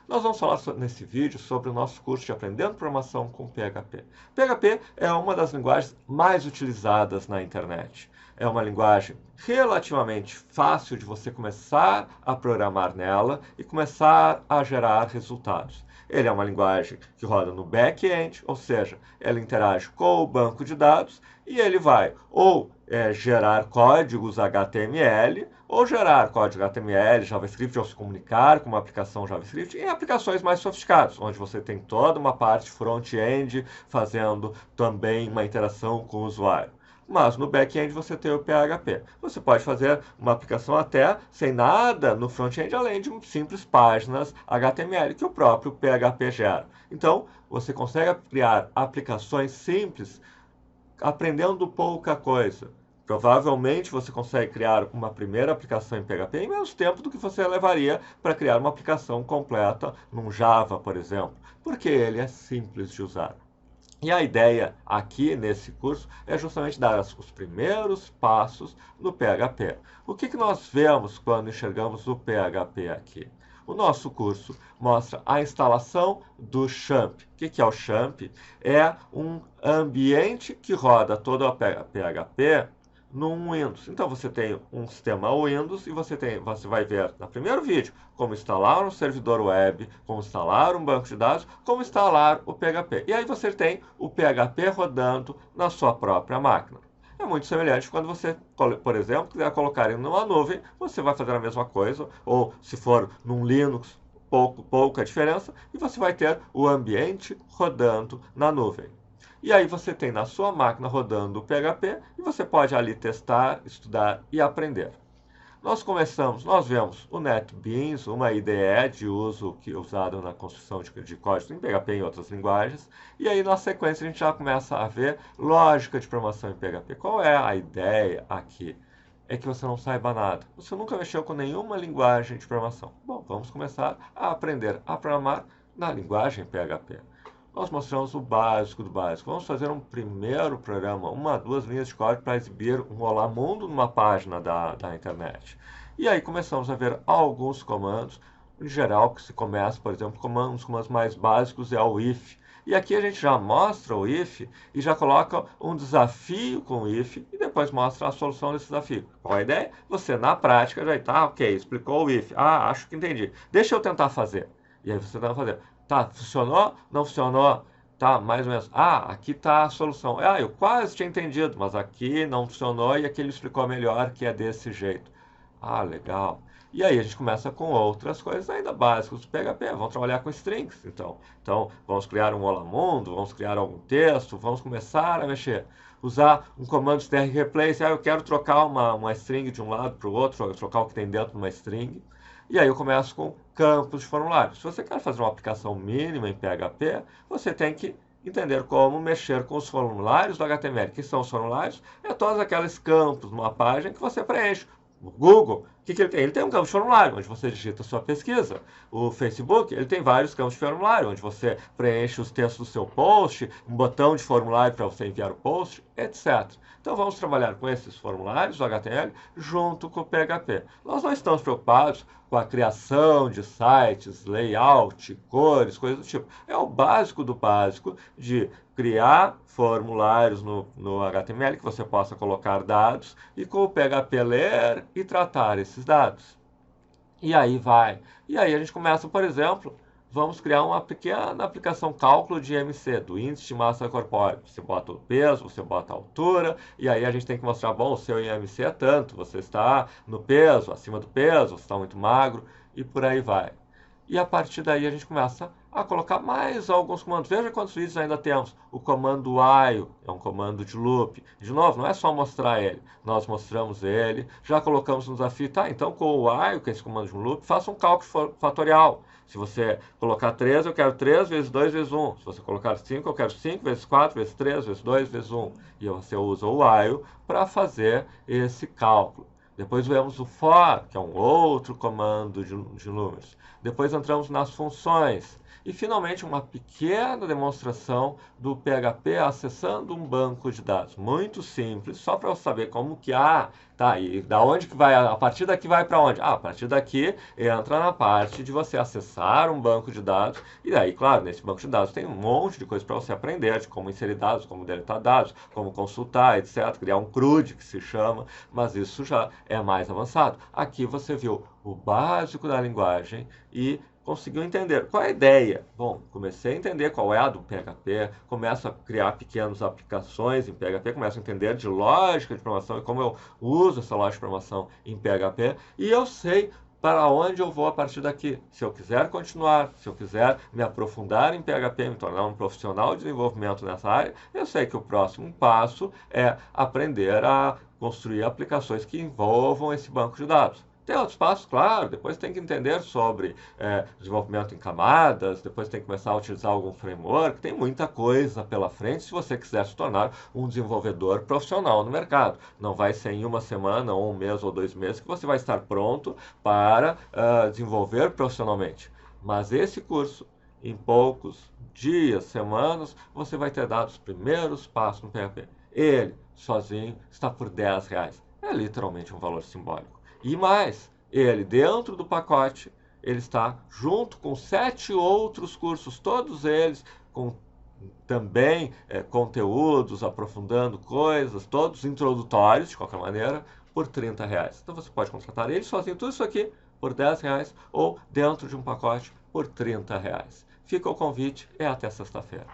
Nós vamos falar nesse vídeo sobre o nosso curso de Aprendendo Programação com PHP. PHP é uma das linguagens mais utilizadas na internet. É uma linguagem relativamente fácil de você começar a programar nela e começar a gerar resultados. Ele é uma linguagem que roda no back-end, ou seja, ela interage com o banco de dados e ele vai ou gerar códigos HTML ou gerar código HTML, JavaScript, ou se comunicar com uma aplicação JavaScript em aplicações mais sofisticadas, onde você tem toda uma parte front-end fazendo também uma interação com o usuário. Mas no back-end você tem o PHP. Você pode fazer uma aplicação até sem nada no front-end, além de simples páginas HTML que o próprio PHP gera. Então, você consegue criar aplicações simples aprendendo pouca coisa. Provavelmente você consegue criar uma primeira aplicação em PHP em menos tempo do que você levaria para criar uma aplicação completa num Java, por exemplo, porque ele é simples de usar. E a ideia aqui nesse curso é justamente dar os primeiros passos no PHP. O que nós vemos quando enxergamos o PHP aqui? O nosso curso mostra a instalação do XAMPP. O que é o XAMPP? É um ambiente que roda todo o PHP num Windows. Então você tem um sistema Windows e você vai ver no primeiro vídeo como instalar um servidor web, como instalar um banco de dados, como instalar o PHP. E aí você tem o PHP rodando na sua própria máquina. É muito semelhante quando você, por exemplo, quiser colocar em uma nuvem, você vai fazer a mesma coisa, ou se for num Linux, pouca diferença, e você vai ter o ambiente rodando na nuvem. E aí você tem na sua máquina rodando o PHP e você pode ali testar, estudar e aprender. Nós vemos o NetBeans, uma IDE de uso usada na construção de código em PHP e em outras linguagens. E aí, na sequência, a gente já começa a ver lógica de programação em PHP. Qual é a ideia aqui? É que você não saiba nada. Você nunca mexeu com nenhuma linguagem de programação. Bom, vamos começar a aprender a programar na linguagem PHP. Nós mostramos o básico do básico. Vamos fazer um primeiro programa, duas linhas de código para exibir um Olá Mundo numa página da internet. E aí começamos a ver alguns comandos, em geral, que se começa, por exemplo, os comandos mais básicos é o if. E aqui a gente já mostra o if e já coloca um desafio com o if e depois mostra a solução desse desafio. Qual a ideia? Você, na prática, já está, ok, explicou o if. Ah, acho que entendi. Deixa eu tentar fazer. E aí você tenta fazer. Tá, funcionou? Não funcionou? Tá, mais ou menos. Ah, aqui está a solução. Ah, eu quase tinha entendido, mas aqui não funcionou e aqui ele explicou melhor que é desse jeito. Ah, legal. E aí a gente começa com outras coisas ainda básicas do PHP. Vamos trabalhar com strings, então. Então, vamos criar um Olá Mundo, vamos criar algum texto, vamos começar a mexer. Usar um comando str replace. Ah, eu quero trocar uma string de um lado para o outro, trocar o que tem dentro de uma string. E aí eu começo com campos de formulário. Se você quer fazer uma aplicação mínima em PHP, você tem que entender como mexer com os formulários do HTML. Que são os formulários? É todos aqueles campos numa página que você preenche. O Google, o que ele tem? Ele tem um campo de formulário, onde você digita a sua pesquisa. O Facebook, ele tem vários campos de formulário, onde você preenche os textos do seu post, um botão de formulário para você enviar o post, etc. Então vamos trabalhar com esses formulários do HTML junto com o PHP. Nós não estamos preocupados com a criação de sites, layout, cores, coisas do tipo. É o básico do básico de criar formulários no HTML que você possa colocar dados e com o PHP ler e tratar esses dados. E aí vai. E aí a gente começa, por exemplo, vamos criar uma pequena aplicação cálculo de IMC, do índice de massa corpórea. Você bota o peso, você bota a altura, e aí a gente tem que mostrar, bom, o seu IMC é tanto, você está no peso, acima do peso, você está muito magro, e por aí vai. E a partir daí a gente começa a colocar mais alguns comandos. Veja quantos vídeos ainda temos. O comando while é um comando de loop. De novo, não é só mostrar ele. Nós mostramos ele, já colocamos no desafio. Tá, então com o while, que é esse comando de loop, faça um cálculo fatorial. Se você colocar 3, eu quero 3 vezes 2 vezes 1. Se você colocar 5, eu quero 5 vezes 4 vezes 3 vezes 2 vezes 1. E você usa o while para fazer esse cálculo. Depois vemos o for, que é um outro comando de números. Depois entramos nas funções. E, finalmente, uma pequena demonstração do PHP acessando um banco de dados. Muito simples, só para eu saber como que... tá, e da onde que vai? A partir daqui vai para onde? A partir daqui entra na parte de você acessar um banco de dados. E daí, claro, nesse banco de dados tem um monte de coisa para você aprender, de como inserir dados, como deletar dados, como consultar, etc. Criar um CRUD, que se chama, mas isso já é mais avançado. Aqui você viu o básico da linguagem e conseguiu entender. Qual é a ideia? Bom, comecei a entender qual é a do PHP, começo a criar pequenas aplicações em PHP, começo a entender de lógica de programação e como eu uso essa lógica de programação em PHP, e eu sei para onde eu vou a partir daqui. Se eu quiser continuar, se eu quiser me aprofundar em PHP, me tornar um profissional de desenvolvimento nessa área, eu sei que o próximo passo é aprender a construir aplicações que envolvam esse banco de dados. Tem outros passos, claro, depois tem que entender sobre desenvolvimento em camadas, depois tem que começar a utilizar algum framework, tem muita coisa pela frente se você quiser se tornar um desenvolvedor profissional no mercado. Não vai ser em uma semana, ou um mês, ou 2 meses que você vai estar pronto para desenvolver profissionalmente. Mas esse curso, em poucos dias, semanas, você vai ter dado os primeiros passos no PHP. Ele, sozinho, está por R$10. É literalmente um valor simbólico. E mais, ele dentro do pacote, ele está junto com 7 outros cursos, todos eles com também conteúdos, aprofundando coisas, todos introdutórios, de qualquer maneira, por R$30. Então você pode contratar ele sozinho, tudo isso aqui por R$10 ou dentro de um pacote por R$30. Fica o convite, até sexta-feira.